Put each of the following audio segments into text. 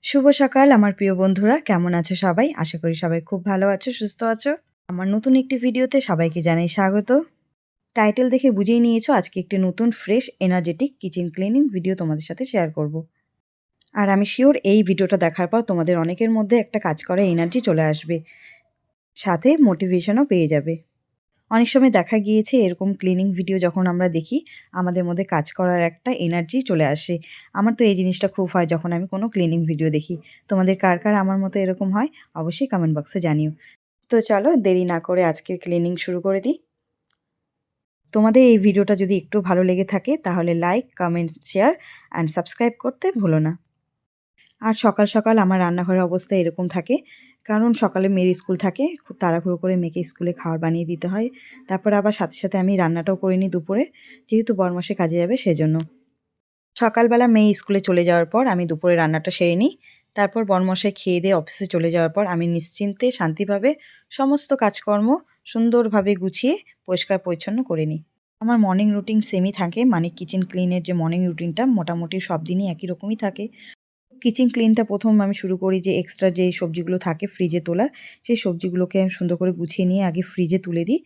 শুভ সকাল আমার প্রিয় বন্ধুরা, কেমন আছো সবাই? আশা করি সবাই খুব ভালো আছো, সুস্থ আছো। আমার নতুন একটি ভিডিওতে সবাইকে জানাই স্বাগত। টাইটেল দেখে বুঝেই নিয়েছো আজকে একটি নতুন fresh energetic kitchen cleaning video তোমাদের সাথে শেয়ার করব। আর আমি শিওর এই ভিডিওটা দেখার পর তোমাদের অনেকের মধ্যে একটা কাজ করার এনার্জি চলে আসবে। সাথে মোটিভেশনও পেয়ে যাবে। অনেক সময় দেখা গিয়েছে এরকম ক্লিনিং ভিডিও যখন আমরা দেখি, আমাদের মধ্যে কাজ করার একটা এনার্জি চলে আসে। আমার তো এই জিনিসটা খুব হয় যখন আমি কোনো ক্লিনিং ভিডিও দেখি। তোমাদের কার, কার আমার মতো এরকম হয়? অবশ্যই কমেন্ট বক্সে জানিও। তো চলো দেরি না করে আজকের ক্লিনিং শুরু করে দিই। তোমাদের এই ভিডিওটা যদি একটু ভালো লেগে থাকে তাহলে like, comment, share and subscribe করতে ভুলো না। আর সকাল, সকাল আমার রান্নাঘরের অবস্থা এরকম থাকে। কারণ সকালে মেয়ের স্কুল থাকে। খুব তাড়াহুড়ো করে মেয়েকে স্কুলে খাবার বানিয়ে দিতে হয়। তারপরে আবার সাথে, সাথে আমি রান্নাটাও করে নিই দুপুরে। যেহেতু বরমাসে কাজে যাবে সেজন্য। সকালবেলা মেয়ে স্কুলে চলে যাওয়ার পর আমি দুপুরে রান্নাটা সেরে নিই। তারপর বরমশাই খেয়ে দিয়ে অফিসে চলে যাওয়ার পর আমি নিশ্চিন্তে শান্তিভাবে সমস্ত কাজকর্ম সুন্দরভাবে গুছিয়ে পরিষ্কার পরিচ্ছন্ন করে নিই। আমার মর্নিং রুটিন সেমই থাকে। মানে কিচেন ক্লিনের যে মর্নিং রুটিনটা মোটামুটি সব দিনই একই রকমই থাকে। কিচেন ক্লিনটা ১ম আমি শুরু করি যে এক্সট্রা যেই সবজিগুলো থাকে ফ্রিজে তোলার, সেই সবজিগুলোকে আমি সুন্দর করে গুছিয়ে নিয়ে আগে ফ্রিজে তুলে দিই।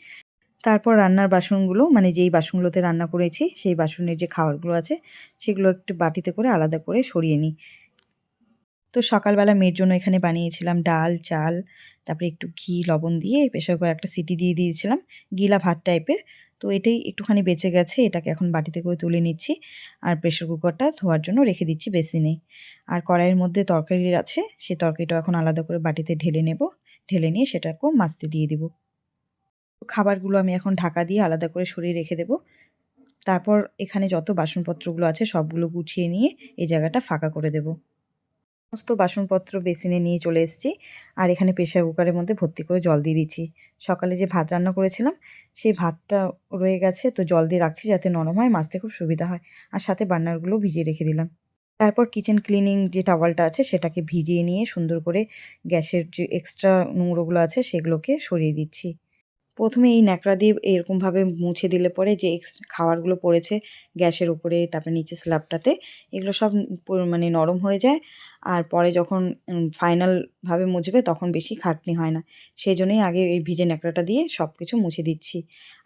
তারপর রান্নার বাসনগুলো মানে যেই বাসনগুলোতে রান্না করেছি, সেই বাসনের যে খাবারগুলো আছে, সেগুলো একটু বাটিতে করে আলাদা করে সরিয়ে নিই। তো সকালবেলা মেয়ের জন্য এখানে বানিয়েছিলাম ডাল, চাল, তারপরে একটু ঘি, লবণ দিয়ে প্রেসার কুকারে একটা সিটি দিয়ে দিয়েছিলাম, গিলা ভাত টাইপের। তো এটাই একটুখানি বেঁচে গেছে, এটাকে এখন বাটিতে করে তুলে নিচ্ছি। আর প্রেসার কুকারটা ধোয়ার জন্য রেখে দিচ্ছি বেসিনে। আর কড়াইয়ের মধ্যে তরকারি আছে, সেই তরকারিটাও এখন আলাদা করে বাটিতে ঢেলে নেব। ঢেলে নিয়ে সেটাকেও মাছতে দিয়ে দিব। খাবারগুলো আমি এখন ঢাকা দিয়ে আলাদা করে সরিয়ে রেখে দেব। তারপর এখানে যত বাসনপত্রগুলো আছে সবগুলো গুছিয়ে নিয়ে এই জায়গাটা ফাঁকা করে দেব। সমস্ত বাসনপত্র বেসিনে নিয়ে চলে এসেছি। আর এখানে প্রেসার কুকারের মধ্যে ভর্তি করে জল দিয়ে দিচ্ছি। সকালে যে ভাত রান্না করেছিলাম, সেই ভাতটা রয়ে গেছে তো জল দিয়ে রাখছি যাতে নরম হয়, মাজতে খুব সুবিধা হয়। আর সাথে বার্নারগুলোও ভিজিয়ে রেখে দিলাম। তারপর কিচেন ক্লিনিং যে টাওয়ালটা আছে সেটাকে ভিজিয়ে নিয়ে সুন্দর করে গ্যাসের যে এক্সট্রা নোংরাগুলো আছে সেগুলোকে সরিয়ে দিচ্ছি। ১ম এ এই ন্যাকড়া দিয়ে এরকমভাবে মুছে দিলে পরে যে খাবারগুলো পড়েছে গ্যাসের উপরে, তারপরে নিচে স্ল্যাবটাতে, এগুলো সব মানে নরম হয়ে যায়। আর পরে যখন ফাইনাল ভাবে মুছবে তখন বেশি খাটনি হয় না। সেজন্যই আগে এই ভিজে ন্যাকড়াটা দিয়ে সবকিছু মুছে দিচ্ছি।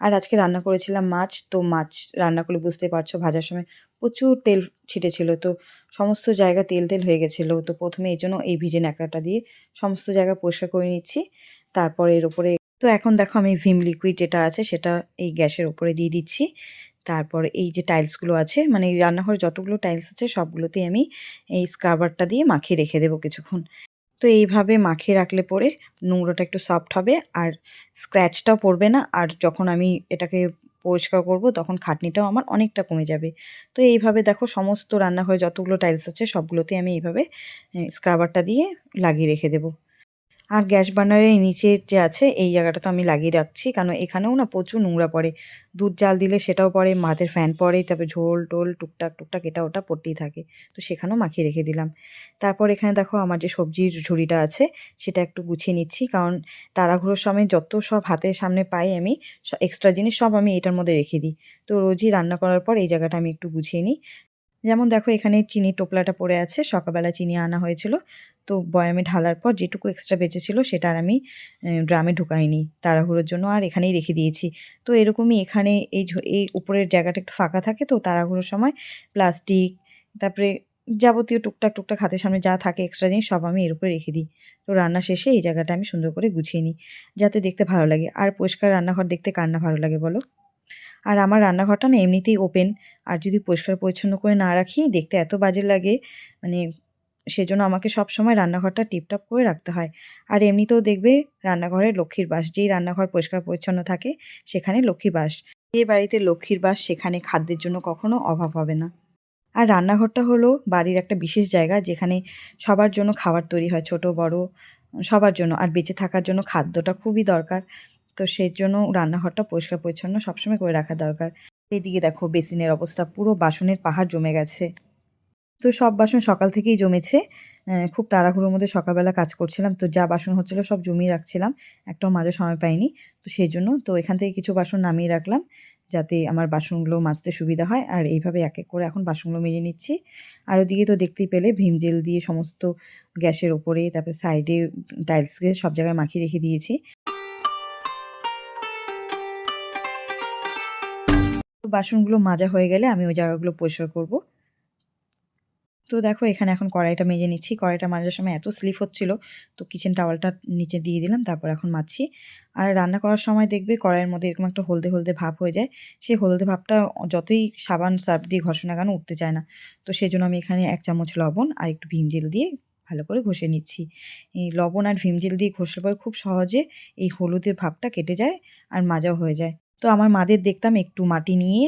আর আজকে রান্না করেছিলাম মাছ। তো মাছ রান্না করলে বুঝতেই পারছো ভাজার সময় প্রচুর তেল ছিটেছিল। তো সমস্ত জায়গা তেল, তেল হয়ে গেছিল। তো ১ম এ এইজন্য এই ভিজে ন্যাকড়াটা দিয়ে সমস্ত জায়গা পরিষ্কার করে নিচ্ছি। তারপরে এর উপরে তো এখন দেখো আমি ভিম লিকুইড যেটা আছে সেটা এই গ্যাসের উপরে দিয়ে দিচ্ছি। তারপর এই যে টাইলসগুলো আছে মানে এই রান্নাঘরে যতগুলো টাইলস আছে সবগুলোতেই আমি এই স্ক্রাবারটা দিয়ে মাখিয়ে রেখে দেবো কিছুক্ষণ। তো এইভাবে মাখিয়ে রাখলে পরে নোংরাটা একটু সফট হবে আর স্ক্র্যাচটাও পড়বে না। আর যখন আমি এটাকে পরিষ্কার করব তখন খাটনিটাও আমার অনেকটা কমে যাবে। তো এইভাবে দেখো সমস্ত রান্নাঘরে যতগুলো টাইলস আছে সবগুলোতেই আমি এইভাবে স্ক্রাবারটা দিয়ে লাগিয়ে রেখে দেবো। আর গ্যাস বার্নারের নিচের যে আছে এই জায়গাটা তো আমি লাগিয়ে রাখছি। কারণ এখানেও না প্রচুর নোংরা পড়ে। দুধ জাল দিলে সেটাও পড়ে, ভাতের ফ্যান পড়ে, তারপরে ঝোল-টোল টুকটাক, টুকটাক এটা ওটা পড়তেই থাকে। তো সেখানেও মাখিয়ে রেখে দিলাম। তারপর এখানে দেখো আমার যে সবজির ঝুড়িটা আছে সেটা একটু গুছিয়ে নিচ্ছি। কারণ তাড়াহুড়োর সময় যত সব হাতের সামনে পাই আমি এক্সট্রা জিনিস সব আমি এটার মধ্যে রেখে দিই। তো রোজই রান্না করার পর এই জায়গাটা আমি একটু গুছিয়ে নিই। যেমন দেখো এখানে চিনির টোপলাটা পড়ে আছে। সকালবেলা চিনি আনা হয়েছিল। তো বয়ামে ঢালার পর যেটুকু এক্সট্রা বেঁচেছিল সেটা আর আমি ড্রামে ঢুকাইনি তাড়াহুড়োর জন্য আর এখানেই রেখে দিয়েছি। তো এরকমই এখানে এই উপরের জায়গাটা একটু ফাঁকা থাকে তো তাড়াহুড়োর সময় প্লাস্টিক, তারপরে যাবতীয় টুকটাক, টুকটাক হাতের সামনে যা থাকে এক্সট্রা জিনিস সব আমি এর উপরে রেখে দিই। তো রান্না শেষে এই জায়গাটা আমি সুন্দর করে গুছিয়ে নিই। যাতে দেখতে ভালো লাগে। আর পরিষ্কার রান্নাঘর দেখতে কার না ভালো লাগে বলো? আর আমার রান্নাঘরটা না এমনিতেই ওপেন। আর যদি পরিষ্কার পরিচ্ছন্ন করে না রাখি দেখতে এত বাজে লাগে। মানে সেজন্য আমাকে সবসময় রান্নাঘরটা টিপটপ করে রাখতে হয়। আর এমনিতেও দেখবে রান্নাঘরে লক্ষ্মীর বাস। যেই রান্নাঘর পরিষ্কার পরিচ্ছন্ন থাকে সেখানে লক্ষ্মীর বাস। যে বাড়িতে লক্ষ্মীর বাস সেখানে খাদ্যের জন্য কখনো অভাব হবে না। আর রান্নাঘরটা হলো বাড়ির একটা বিশেষ জায়গা যেখানে সবার জন্য খাবার তৈরি হয়, ছোট বড় সবার জন্য। আর বেঁচে থাকার জন্য খাদ্যটা খুবই দরকার। তো সেজন্য রান্নাঘরটা পরিষ্কার পরিচ্ছন্ন সবসময় করে রাখা দরকার। এদিকে দেখো বেসিনের অবস্থা পুরো বাসনের পাহাড় জমে গেছে। তো সব বাসন সকাল থেকেই জমেছে। খুব তাড়াহুড়োর মধ্যে সকালবেলা কাজ করছিলাম। তো যা বাসন হচ্ছিল সব জমিয়ে রাখছিলাম। একটাও মাজার সময় পাইনি। তো সেজন্য তো এখান থেকে কিছু বাসন নামিয়ে রাখলাম। যাতে আমার বাসনগুলো মাজতে সুবিধা হয়। আর এইভাবে এক এক করে এখন বাসনগুলো মেজে নিচ্ছি। আর ওদিকে তো দেখতেই পেলে ভিম জেল দিয়ে সমস্ত গ্যাসের ওপরে, তারপরে সাইডে, টাইলসে সব জায়গায় মাখিয়ে রেখে দিয়েছি। তো বাসনগুলো মাজা হয়ে গেলে আমি ওই জায়গাগুলো পরিষ্কার করব। তো দেখো এখানে এখন কড়াইটা মেজে নিচ্ছি। কড়াইটা মাজার সময় এত স্লিপ হচ্ছিল, তো কিচেন টাওয়ালটা নিচে দিয়ে দিলাম, তারপর এখন মাজছি। আর রান্না করার সময় দেখবে কড়াইয়ের মধ্যে এরকম একটা হলদে হলদে ভাব হয়ে যায়। সেই হলদে ভাবটা যতই সাবান সার্ফ দিয়ে ঘষো না কেন উঠতে চায় না। তো সেজন্য আমি এখানে ১ চামচ লবণ আর একটু ভিম জেল দিয়ে ভালো করে ঘষে নিচ্ছি। এই লবণ আর ভিম জেল দিয়ে ঘষলে পরে খুব সহজে এই হলুদের ভাবটা কেটে যায় আর মাজাও হয়ে যায়। তো আমার মাদের দেখতাম একটু মাটি নিয়ে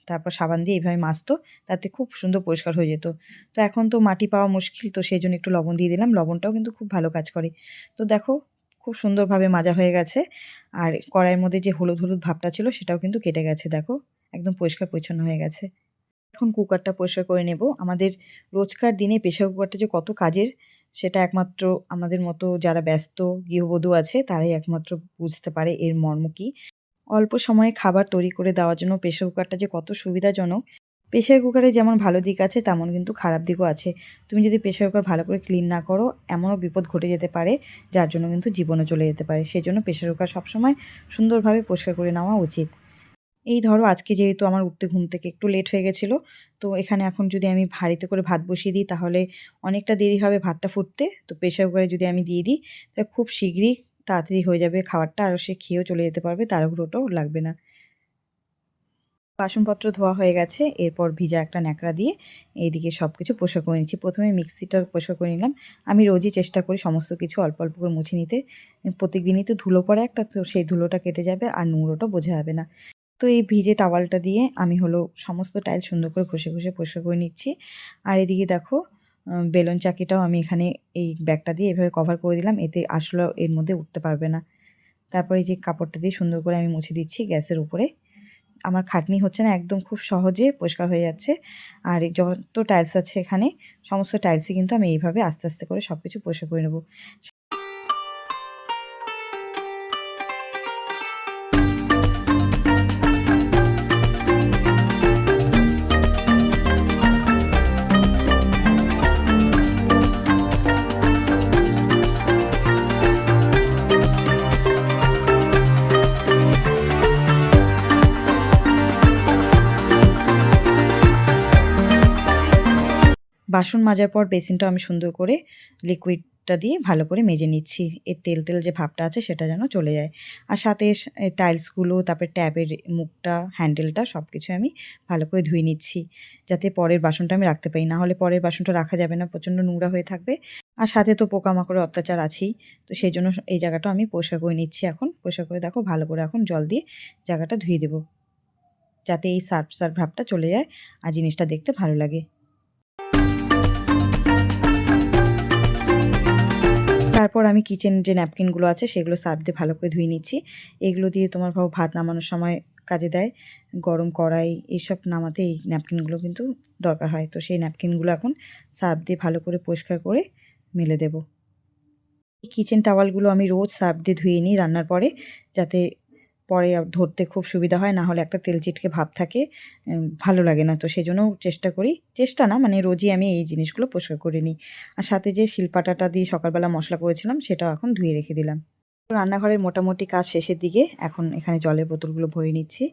তারপর সাবান দিয়ে এভাবে মাজতো, তাতে খুব সুন্দর পরিষ্কার হয়ে যেত। তো এখন তো মাটি পাওয়া মুশকিল, তো সেজন্য একটু লবণ দিয়ে দিলাম। লবণটাও কিন্তু খুব ভালো কাজ করে। তো দেখো খুব সুন্দরভাবে মাজা হয়ে গেছে। আর কড়াইয়ের মধ্যে যে হলুদ, হলুদ ভাবটা ছিল সেটাও কিন্তু কেটে গেছে দেখো। একদম পরিষ্কার পরিচ্ছন্ন হয়ে গেছে। এখন কুকারটা পরিষ্কার করে নেব। আমাদের রোজকার দিনে প্রেসার কুকারটা যে কত কাজের, সেটা একমাত্র আমাদের মতো যারা ব্যস্ত গৃহবধূ আছে তারাই একমাত্র বুঝতে পারে এর মর্ম কী। অল্প সময়ে খাবার তৈরি করে দেওয়ার জন্য প্রেসার কুকারটা যে কত সুবিধাজনক। প্রেসার কুকারে যেমন ভালো দিক আছে তেমন কিন্তু খারাপ দিকও আছে। তুমি যদি প্রেসার কুকার ভালো করে ক্লিন না করো, এমনও বিপদ ঘটে যেতে পারে যার জন্য কিন্তু জীবনও চলে যেতে পারে। সেজন্য প্রেসার কুকার সবসময় সুন্দরভাবে পরিষ্কার করে নেওয়া উচিত। এই ধরো আজকে যেহেতু আমার উঠতে ঘুম থেকে একটু লেট হয়ে গেছিলো, তো এখানে এখন যদি আমি হাঁড়িতে করে ভাত বসিয়ে দিই তাহলে অনেকটা দেরি হবে ভাতটা ফুটতে। তো প্রেসার কুকারে যদি আমি দিয়ে দিই তাহলে খুব শীঘ্রই তাড়াতাড়ি হয়ে যাবে খাবারটা, আর সে খেয়েও চলে যেতে পারবে, তাড়াহুড়োটাও লাগবে না। বাসনপত্র ধোয়া হয়ে গেছে। এরপর ভিজা একটা ন্যাকড়া দিয়ে এইদিকে সব কিছু পরিষ্কার করে নিচ্ছি। প্রথমে মিক্সিটা পরিষ্কার করে নিলাম। আমি রোজই চেষ্টা করি সমস্ত কিছু অল্প, অল্প করে মুছে নিতে। প্রত্যেকদিনই তো ধুলো পড়ে একটা, তো সেই ধুলোটা কেটে যাবে আর নোংরাটাও বোঝা যাবে না। তো এই ভিজে টাওয়ালটা দিয়ে আমি হলো সমস্ত টাইলস সুন্দর করে ঘষে, ঘষে পরিষ্কার করে নিচ্ছি। আর এদিকে দেখো বেলুন চাকিটাও আমি এখানে এই ব্যাগটা দিয়ে এভাবে কভার করে দিলাম। এতে আরশোলা এর মধ্যে উঠতে পারবে না। তারপরে এই যে কাপড়টা দিয়ে সুন্দর করে আমি মুছে দিচ্ছি গ্যাসের উপরে। আমার খাটনি হচ্ছে না, একদম খুব সহজে পরিষ্কার হয়ে যাচ্ছে। আর এই যত টাইলস আছে এখানে সমস্ত টাইলসই কিন্তু আমি এইভাবে আস্তে, আস্তে করে সবকিছু পরিষ্কার করে নেব। বাসন মাজার পর বেসিনটাও আমি সুন্দর করে লিকুইডটা দিয়ে ভালো করে মেজে নিচ্ছি। এর তেল, তেল যে ভাবটা আছে সেটা যেন চলে যায়। আর সাথে টাইলসগুলো, তারপরে ট্যাবের মুখটা, হ্যান্ডেলটা সবকিছু আমি ভালো করে ধুয়ে নিচ্ছি। যাতে পরের বাসনটা আমি রাখতে পারি। না হলে পরের বাসনটা রাখা যাবে না, প্রচণ্ড নোংরা হয়ে থাকবে। আর সাথে তো পোকামাকড়ের অত্যাচার আছেই। তো সেইজন্য এই জায়গাটাও আমি পরিষ্কার করে নিচ্ছি এখন। পরিষ্কার করে দেখো ভালো করে এখন জল দিয়ে জায়গাটা ধুয়ে দেব। যাতে এই সার্ফ, সার্ফ ভাবটা চলে যায় আর জিনিসটা দেখতে ভালো লাগে। তারপর আমি কিচেন যে ন্যাপকিনগুলো আছে সেগুলো সার্ফ দিয়ে ভালো করে ধুয়ে নিচ্ছি। এগুলো দিয়ে তোমার ভাবো ভাত নামানোর সময় কাজে দেয়। গরম কড়াই এইসব নামাতে এই ন্যাপকিনগুলো কিন্তু দরকার হয়। তো সেই ন্যাপকিনগুলো এখন সার্ফ দিয়ে ভালো করে পরিষ্কার করে মেলে দেব। এই কিচেন টাওয়ালগুলো আমি রোজ সার্ফ দিয়ে ধুয়ে নিই রান্নার পরে, যাতে পরে ধরতে খুব সুবিধা হয়। না হলে একটা তেল চিটকে ভাব থাকে, ভালো লাগে না। তো সেজন্য চেষ্টা করি, চেষ্টা না মানে রোজই আমি এই জিনিসগুলো পরিষ্কার করে নিই। আর সাথে যে শিলপাটাটা দিয়ে সকালবেলা মশলা করেছিলাম সেটাও এখন ধুয়ে রেখে দিলাম। তো রান্নাঘরের মোটামুটি কাজ শেষের দিকে, এখন এখানে জলের বোতলগুলো ভরে নিচ্ছি।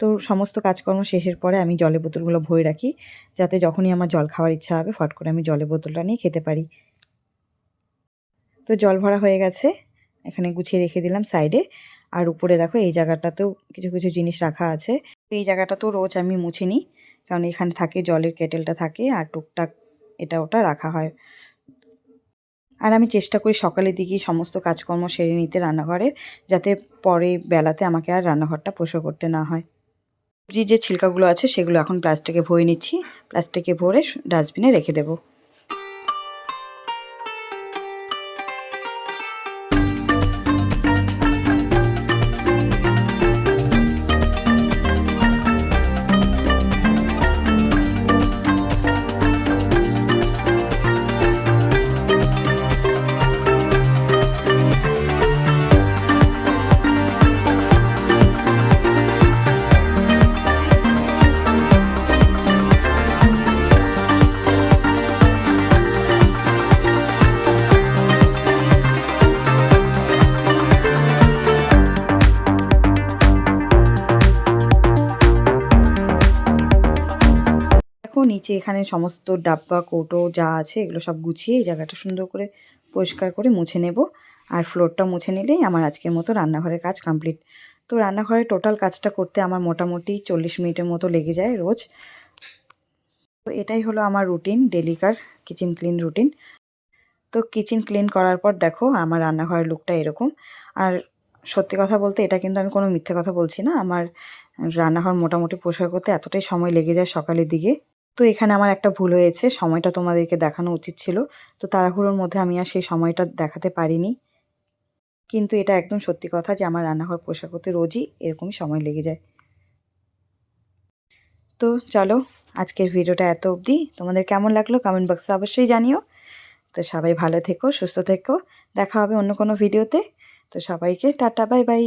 তো সমস্ত কাজকর্ম শেষের পরে আমি জলের বোতলগুলো ভরে রাখি, যাতে যখনই আমার জল খাওয়ার ইচ্ছা হবে ফট করে আমি জলের বোতলটা নিয়ে খেতে পারি। তো জল ভরা হয়ে গেছে, এখানে গুছিয়ে রেখে দিলাম সাইডে। আর উপরে দেখো এই জায়গাটাতেও কিছু, কিছু জিনিস রাখা আছে। এই জায়গাটাতেও রোজ আমি মুছে নিই, কারণ এখানে থাকে জলের কেটেলটা থাকে আর টুকটাক এটা ওটা রাখা হয়। আর আমি চেষ্টা করি সকালের দিকেই সমস্ত কাজকর্ম সেরে নিতে রান্নাঘরের, যাতে পরে বেলাতে আমাকে আর রান্নাঘরটা পরিষ্কার করতে না হয়। সবজির যে ছিলকাগুলো আছে সেগুলো এখন প্লাস্টিকে ভরে নিচ্ছি। প্লাস্টিকে ভরে ডাস্টবিনে রেখে দেবো। নিচে এখানে সমস্ত ডাব্বা কৌটো যা আছে এগুলো সব গুছিয়ে এই জায়গাটা সুন্দর করে পরিষ্কার করে মুছে নেব। আর ফ্লোরটা মুছে নিলেই আমার আজকের মতো রান্নাঘরের কাজ কমপ্লিট। তো রান্নাঘরের টোটাল কাজটা করতে আমার মোটামুটি 40 মিনিটের মতো লেগে যায় রোজ। তো এটাই হলো আমার রুটিন, ডেলিকার কিচেন ক্লিন রুটিন। তো কিচেন ক্লিন করার পর দেখো আমার রান্নাঘরের লুকটা এরকম। আর সত্যি কথা বলতে এটা কিন্তু আমি কোনো মিথ্যে কথা বলছি না। আমার রান্নাঘর মোটামুটি পরিষ্কার করতে এতটাই সময় লেগে যায় সকালের দিকে। তো এখানে আমার একটা ভুল হয়েছে, সময়টা তোমাদেরকে দেখানো উচিত ছিল। তো তাড়াহুড়োর মধ্যে আমি আর সেই সময়টা দেখাতে পারিনি। কিন্তু এটা একদম সত্যি কথা যে আমার রান্নাঘর পরিষ্কার করতে রোজই এরকমই সময় লেগে যায়। তো চলো, আজকের ভিডিওটা এত অবধি। তোমাদের কেমন লাগলো কমেন্ট বক্সে অবশ্যই জানিও। তো সবাই ভালো থেকো, সুস্থ থেকো। দেখা হবে অন্য কোনো ভিডিওতে। তো সবাইকে টাটা, বাই বাই।